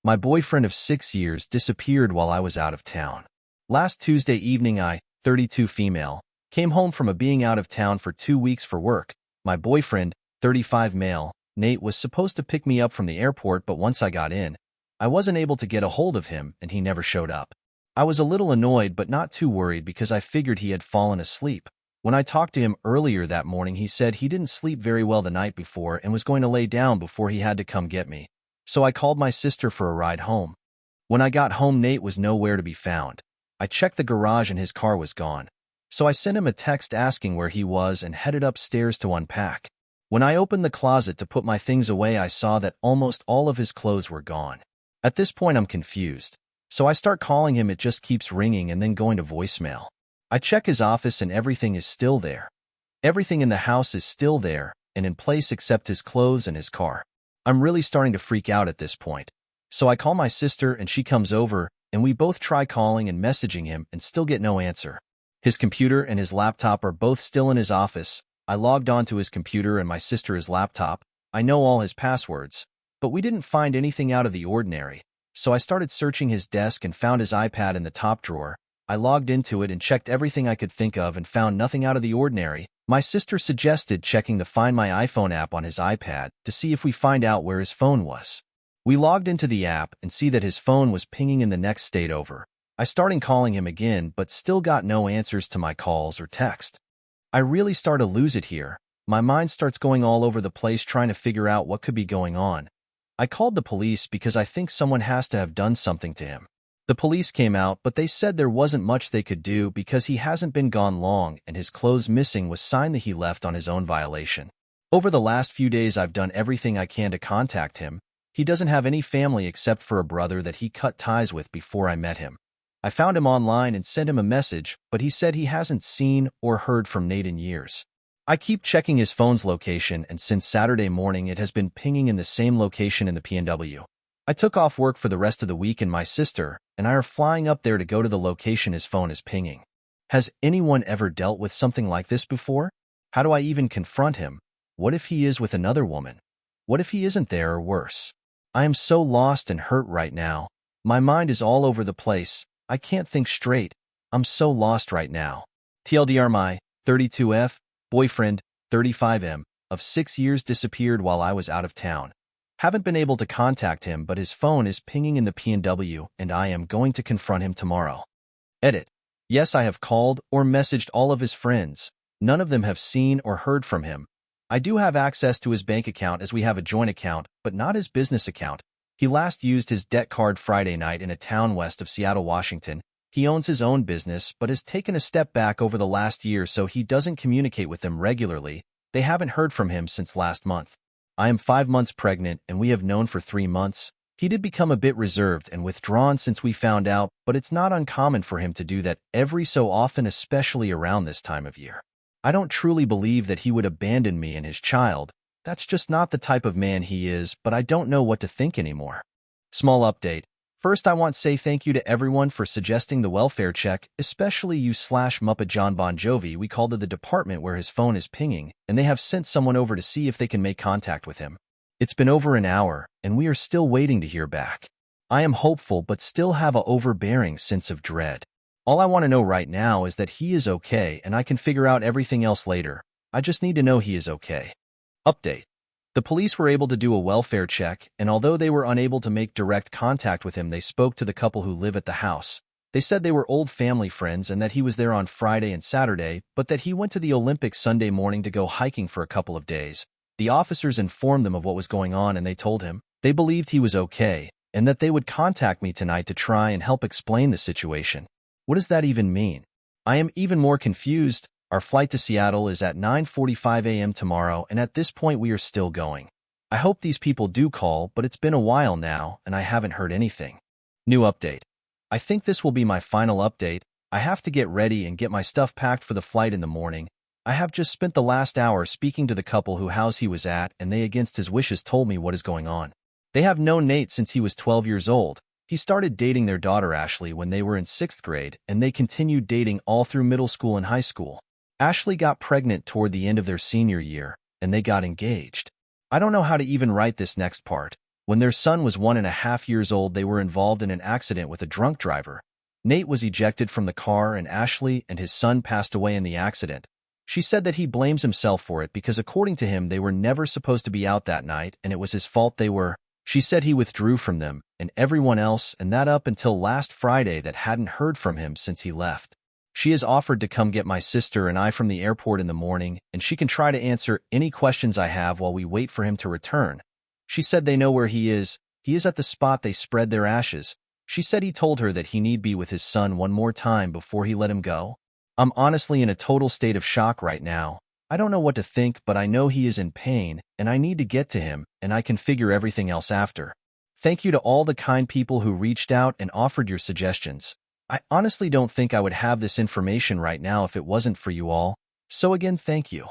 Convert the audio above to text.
My boyfriend of 6 years disappeared while I was out of town. Last Tuesday evening, I, 32 female, came home from being out of town for 2 weeks for work. My boyfriend, 35 male, Nate, was supposed to pick me up from the airport, but once I got in, I wasn't able to get a hold of him and he never showed up. I was a little annoyed but not too worried because I figured he had fallen asleep. When I talked to him earlier that morning, he said he didn't sleep very well the night before and was going to lay down before he had to come get me. So I called my sister for a ride home. When I got home, Nate was nowhere to be found. I checked the garage and his car was gone. So I sent him a text asking where he was and headed upstairs to unpack. When I opened the closet to put my things away, I saw that almost all of his clothes were gone. At this point, I'm confused. So I start calling him. It just keeps ringing and then going to voicemail. I check his office and everything is still there. Everything in the house is still there and in place except his clothes and his car. I'm really starting to freak out at this point. So I call my sister and she comes over and we both try calling and messaging him and still get no answer. His computer and his laptop are both still in his office. I logged onto his computer and my sister's laptop. I know all his passwords, but we didn't find anything out of the ordinary. So I started searching his desk and found his iPad in the top drawer. I logged into it and checked everything I could think of and found nothing out of the ordinary. My sister suggested checking the Find My iPhone app on his iPad to see if we find out where his phone was. We logged into the app and see that his phone was pinging in the next state over. I started calling him again, but still got no answers to my calls or text. I really start to lose it here. My mind starts going all over the place trying to figure out what could be going on. I called the police because I think someone has to have done something to him. The police came out, but they said there wasn't much they could do because he hasn't been gone long and his clothes missing was sign that he left on his own violation. Over the last few days, I've done everything I can to contact him. He doesn't have any family except for a brother that he cut ties with before I met him. I found him online and sent him a message, but he said he hasn't seen or heard from Nate in years. I keep checking his phone's location, and since Saturday morning it has been pinging in the same location in the PNW. I took off work for the rest of the week and my sister and I are flying up there to go to the location his phone is pinging. Has anyone ever dealt with something like this before? How do I even confront him? What if he is with another woman? What if he isn't there or worse? I am so lost and hurt right now. My mind is all over the place. I can't think straight. I'm so lost right now. TLDR, my 32F boyfriend, 35M, of 6 years disappeared while I was out of town. Haven't been able to contact him, but his phone is pinging in the PNW and I am going to confront him tomorrow. Edit. Yes, I have called or messaged all of his friends. None of them have seen or heard from him. I do have access to his bank account as we have a joint account, but not his business account. He last used his debt card Friday night in a town west of Seattle, Washington. He owns his own business, but has taken a step back over the last year, so he doesn't communicate with them regularly. They haven't heard from him since last month. I am 5 months pregnant, and we have known for 3 months. He did become a bit reserved and withdrawn since we found out, but it's not uncommon for him to do that every so often, especially around this time of year. I don't truly believe that he would abandon me and his child. That's just not the type of man he is, but I don't know what to think anymore. Small update. First, I want to say thank you to everyone for suggesting the welfare check, especially you / Muppet John Bon Jovi. We called to the department where his phone is pinging, and they have sent someone over to see if they can make contact with him. It's been over an hour, and we are still waiting to hear back. I am hopeful but still have a overbearing sense of dread. All I want to know right now is that he is okay, and I can figure out everything else later. I just need to know he is okay. Update. The police were able to do a welfare check, and although they were unable to make direct contact with him, they spoke to the couple who live at the house. They said they were old family friends and that he was there on Friday and Saturday, but that he went to the Olympics Sunday morning to go hiking for a couple of days. The officers informed them of what was going on and they told him they believed he was okay and that they would contact me tonight to try and help explain the situation. What does that even mean? I am even more confused. Our flight to Seattle is at 9:45 a.m. tomorrow, and at this point we are still going. I hope these people do call, but it's been a while now, and I haven't heard anything. New update. I think this will be my final update. I have to get ready and get my stuff packed for the flight in the morning. I have just spent the last hour speaking to the couple whose house he was at, and they, against his wishes, told me what is going on. They have known Nate since he was 12 years old. He started dating their daughter Ashley when they were in 6th grade, and they continued dating all through middle school and high school. Ashley got pregnant toward the end of their senior year, and they got engaged. I don't know how to even write this next part. When their son was 1.5 years old, they were involved in an accident with a drunk driver. Nate was ejected from the car and Ashley and his son passed away in the accident. She said that he blames himself for it because according to him, they were never supposed to be out that night and it was his fault they were. She said he withdrew from them and everyone else and that up until last Friday that hadn't heard from him since he left. She has offered to come get my sister and I from the airport in the morning and she can try to answer any questions I have while we wait for him to return. She said they know where he is. He is at the spot they spread their ashes. She said he told her that he need be with his son one more time before he let him go. I'm honestly in a total state of shock right now. I don't know what to think, but I know he is in pain, and I need to get to him, and I can figure everything else after. Thank you to all the kind people who reached out and offered your suggestions. I honestly don't think I would have this information right now if it wasn't for you all. So again, thank you.